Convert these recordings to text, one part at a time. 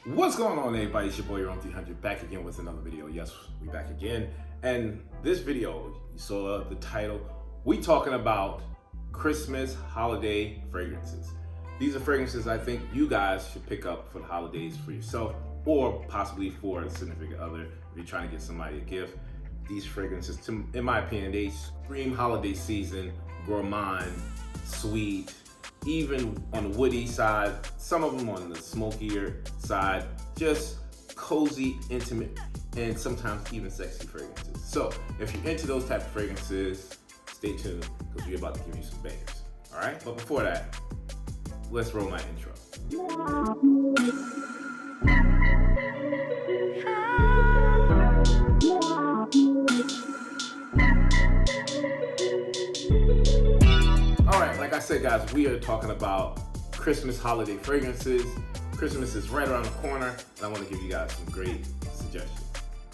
What's going on, everybody? It's your boy, Ron 300, back again with another video. Yes, we back again. And this video, you saw the title, we talking about Christmas holiday fragrances. These are fragrances I think you guys should pick up for the holidays for yourself or possibly for a significant other if you're trying to get somebody a gift. These fragrances, in my opinion, they scream holiday season, gourmand, sweet, even on the woody side, some of them on the smokier side, just cozy, intimate, and sometimes even sexy fragrances. So if you're into those type of fragrances, stay tuned because we're about to give you some bangers. All right, but before that, let's roll my intro. All right, like I said, guys, we are talking about Christmas holiday fragrances. Christmas is right around the corner, and I want to give you guys some great suggestions.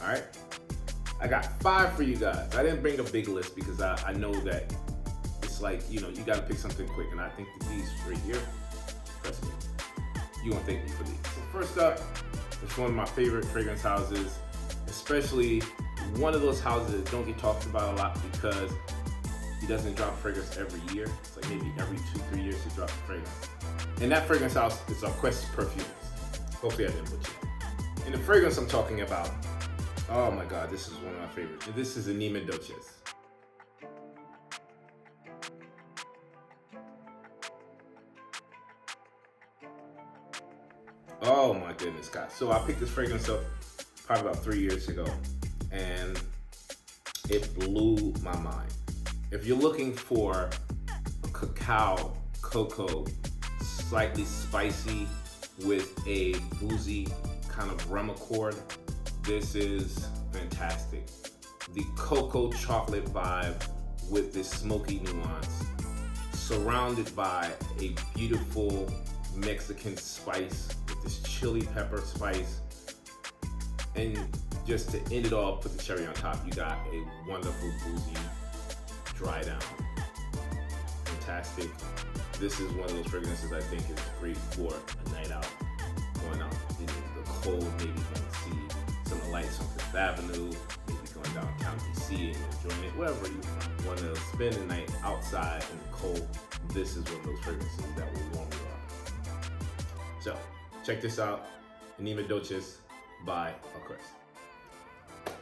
All right, I got 5 for you guys. I didn't bring a big list because I know that it's like, you got to pick something quick, and I think that these right here, trust me, you won't thank me for these. So first up, it's one of my favorite fragrance houses, especially one of those houses that don't get talked about a lot because he doesn't drop fragrance every year. It's like maybe every 2-3 years he drops a fragrance. And that fragrance house is Quest Perfumes. Hopefully I didn't butcher that. And the fragrance I'm talking about, oh my God, this is one of my favorites. And this is Animadocious. Oh my goodness, guys. So I picked this fragrance up probably about 3 years ago, and it blew my mind. If you're looking for a cacao, cocoa, slightly spicy with a boozy kind of rum accord, this is fantastic. The cocoa chocolate vibe with this smoky nuance, surrounded by a beautiful Mexican spice with this chili pepper spice, and just to end it all, put the cherry on top, you got a wonderful boozy dry down. Fantastic. This is one of those fragrances I think is great for a night out, going out in the cold, maybe going to see some of the lights on Fifth Avenue, maybe going downtown DC and enjoying it, wherever you want to spend the night outside in the cold. This is one of those fragrances that will warm you up. So check this out, Animadocious by Quest.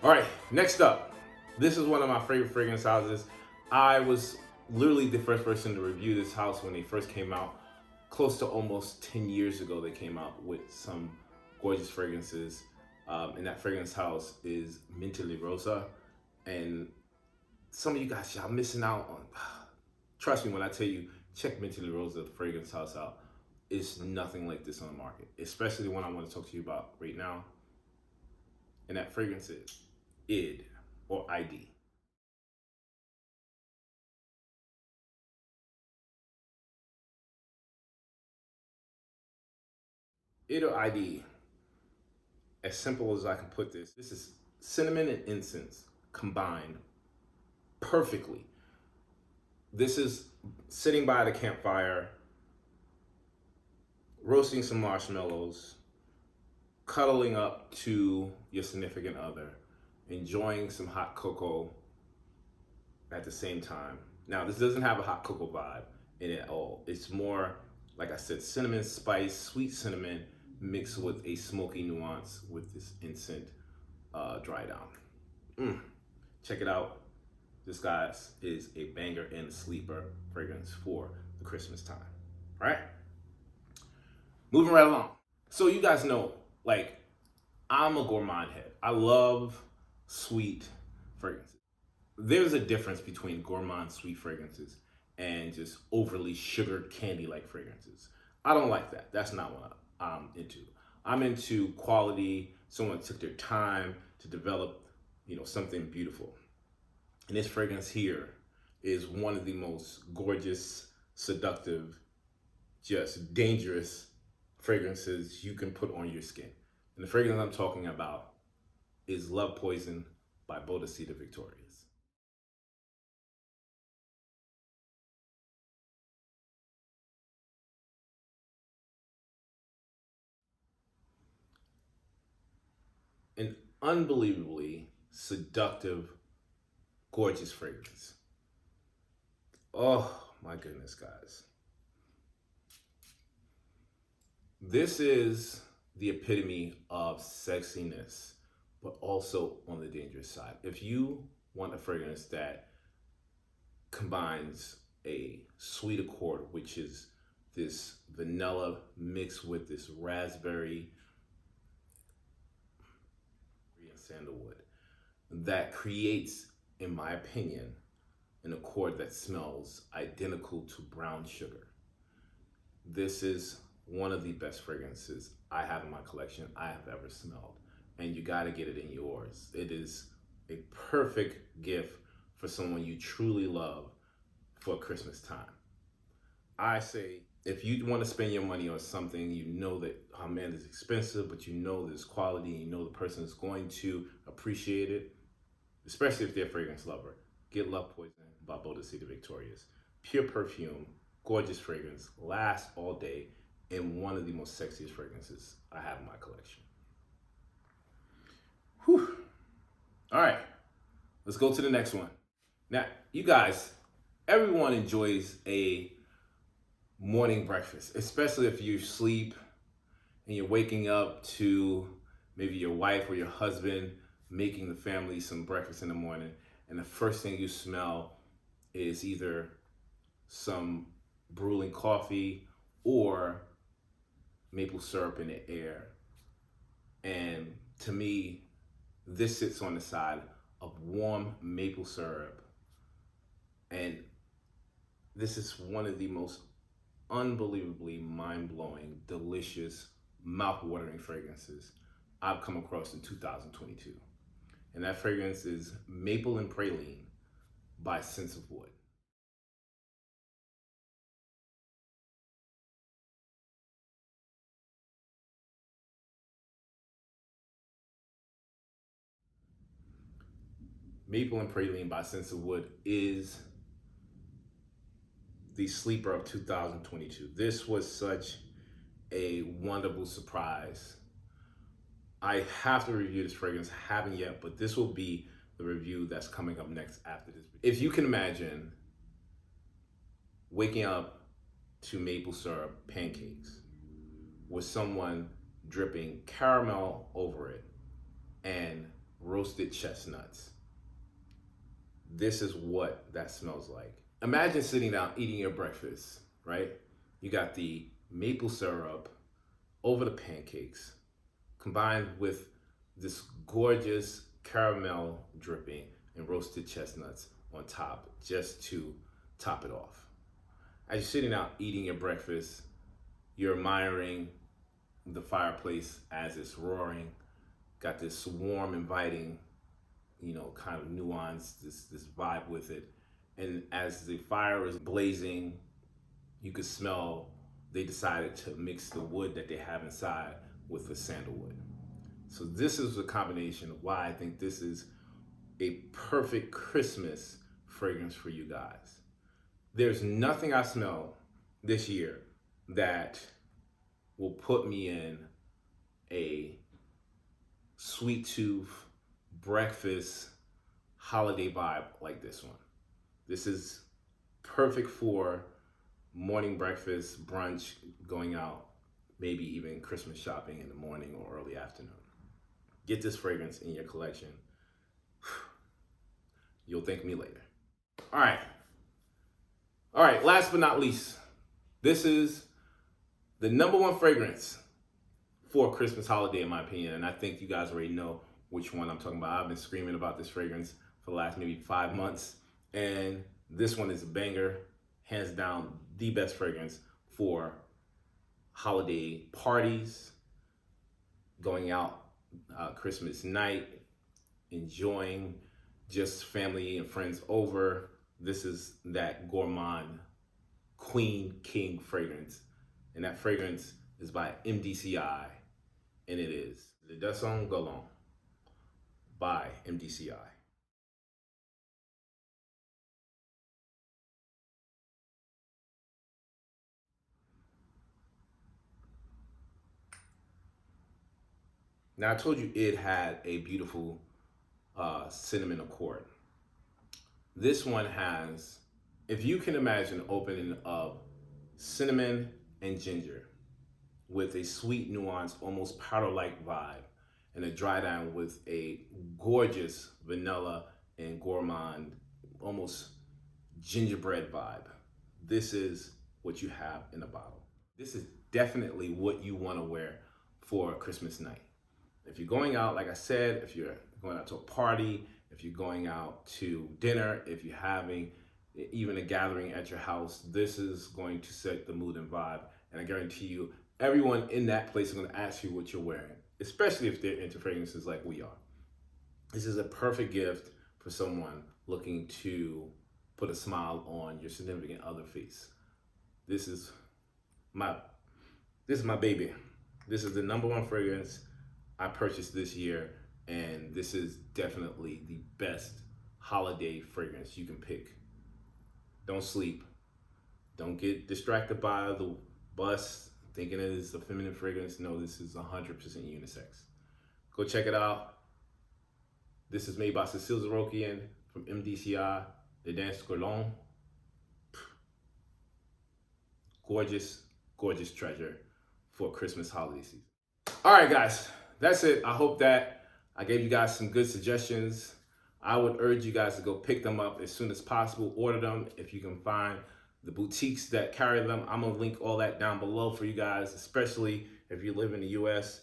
All right, next up, this is one of my favorite fragrance houses. I was literally the first person to review this house when they first came out. Close to almost 10 years ago, they came out with some gorgeous fragrances. And that fragrance house is Mentali Rosa. And some of you guys, y'all missing out on, trust me when I tell you, check Mentali Rosa, the fragrance house out. It's nothing like this on the market, especially the one I want to talk to you about right now. And that fragrance is ID or ID. Idole ID, as simple as I can put this is cinnamon and incense combined perfectly. This is sitting by the campfire, roasting some marshmallows, cuddling up to your significant other, enjoying some hot cocoa at the same time. Now, this doesn't have a hot cocoa vibe in it at all. It's more, like I said, cinnamon spice, sweet cinnamon, mixed with a smoky nuance with this incense dry down. Check it out. This, guys, is a banger and a sleeper fragrance for the Christmas time. All right? Moving right along. So you guys know, like, I'm a gourmand head. I love sweet fragrances. There's a difference between gourmand sweet fragrances and just overly sugared candy-like fragrances. I don't like that. That's not what I'm into. I'm into quality. Someone took their time to develop, something beautiful. And this fragrance here is one of the most gorgeous, seductive, just dangerous fragrances you can put on your skin. And the fragrance I'm talking about is Love Poison by Boadicea Victorious. unbelievably seductive, gorgeous fragrance. Oh my goodness, guys. This is the epitome of sexiness, but also on the dangerous side. If you want a fragrance that combines a sweet accord, which is this vanilla mixed with this raspberry and sandalwood, that creates, in my opinion, an accord that smells identical to brown sugar. This is one of the best fragrances I have in my collection I have ever smelled. And you got to get it in yours. It is a perfect gift for someone you truly love for Christmas time. I say, if you want to spend your money on something, you know that, oh man, it's expensive, but you know there's quality and you know the person is going to appreciate it, especially if they're a fragrance lover, get Love Poison by Boadicea the Victorious. Pure perfume, gorgeous fragrance, lasts all day, and one of the most sexiest fragrances I have in my collection. Whew. All right, let's go to the next one. Now, you guys, everyone enjoys a morning breakfast, especially if you sleep and you're waking up to maybe your wife or your husband making the family some breakfast in the morning, and the first thing you smell is either some brewing coffee or maple syrup in the air. And to me, this sits on the side of warm maple syrup. And this is one of the most unbelievably mind-blowing, delicious, mouth-watering fragrances I've come across in 2022. And that fragrance is Maple and Praline by Sense of Wood. Maple and Praline by Sense of Wood is the sleeper of 2022. This was such a wonderful surprise. I have to review this fragrance. I haven't yet, but this will be the review that's coming up next after this. If you can imagine waking up to maple syrup pancakes with someone dripping caramel over it and roasted chestnuts, this is what that smells like. Imagine sitting down eating your breakfast, right? You got the maple syrup over the pancakes combined with this gorgeous caramel dripping and roasted chestnuts on top, just to top it off. As you're sitting out eating your breakfast, you're admiring the fireplace as it's roaring, got this warm, inviting, kind of nuance, this vibe with it. And as the fire is blazing, you could smell they decided to mix the wood that they have inside with the sandalwood. So this is a combination of why I think this is a perfect Christmas fragrance for you guys. There's nothing I smell this year that will put me in a sweet tooth breakfast holiday vibe like this one. This is perfect for morning breakfast, brunch, going out, maybe even Christmas shopping in the morning or early afternoon. Get this fragrance in your collection. You'll thank me later. All right, last but not least, this is the #1 fragrance for Christmas holiday, in my opinion, and I think you guys already know which one I'm talking about. I've been screaming about this fragrance for the last maybe 5 months, and this one is a banger, hands down the best fragrance for holiday parties, going out Christmas night, enjoying just family and friends over. This is that gourmand queen king fragrance, and that fragrance is by MDCI, and it is Le Desson Galant by MDCI. Now I told you it had a beautiful cinnamon accord. This one has, if you can imagine, opening of cinnamon and ginger with a sweet nuance, almost powder-like vibe, and a dry down with a gorgeous vanilla and gourmand, almost gingerbread vibe. This is what you have in a bottle. This is definitely what you want to wear for Christmas night. If you're going out, like I said, if you're going out to a party, if you're going out to dinner, if you're having even a gathering at your house, this is going to set the mood and vibe. And I guarantee you, everyone in that place is going to ask you what you're wearing, especially if they're into fragrances like we are. This is a perfect gift for someone looking to put a smile on your significant other face. This is my baby. This is the #1 fragrance I purchased this year, and this is definitely the best holiday fragrance you can pick. Don't sleep. Don't get distracted by the bus thinking it is a feminine fragrance. No, this is 100% unisex. Go check it out. This is made by Cecile Zarokian from MDCI, the Dance Cologne. Gorgeous, gorgeous treasure for Christmas holiday season. All right, guys, that's it. I hope that I gave you guys some good suggestions. I would urge you guys to go pick them up as soon as possible. Order them if you can find the boutiques that carry them. I'm gonna link all that down below for you guys, especially if you live in the US.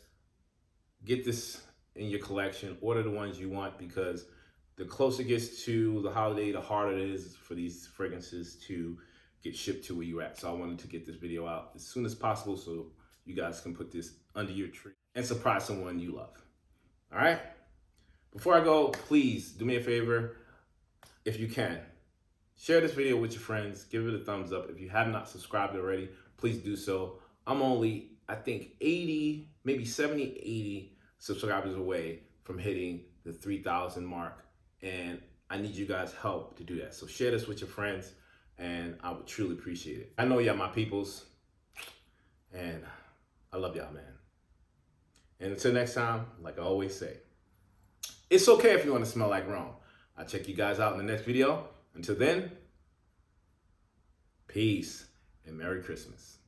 Get this in your collection. Order the ones you want, because the closer it gets to the holiday, the harder it is for these fragrances to get shipped to where you're at. So I wanted to get this video out as soon as possible so you guys can put this under your tree and surprise someone you love. All right? Before I go, please do me a favor, if you can. Share this video with your friends. Give it a thumbs up. If you have not subscribed already, please do so. I'm only, I think, 80, maybe 70, 80 subscribers away from hitting the 3,000 mark. And I need you guys' help to do that. So share this with your friends, and I would truly appreciate it. I know y'all my peoples, and I love y'all, man. And until next time, like I always say, it's okay if you want to smell like Rome. I'll check you guys out in the next video. Until then, peace and Merry Christmas.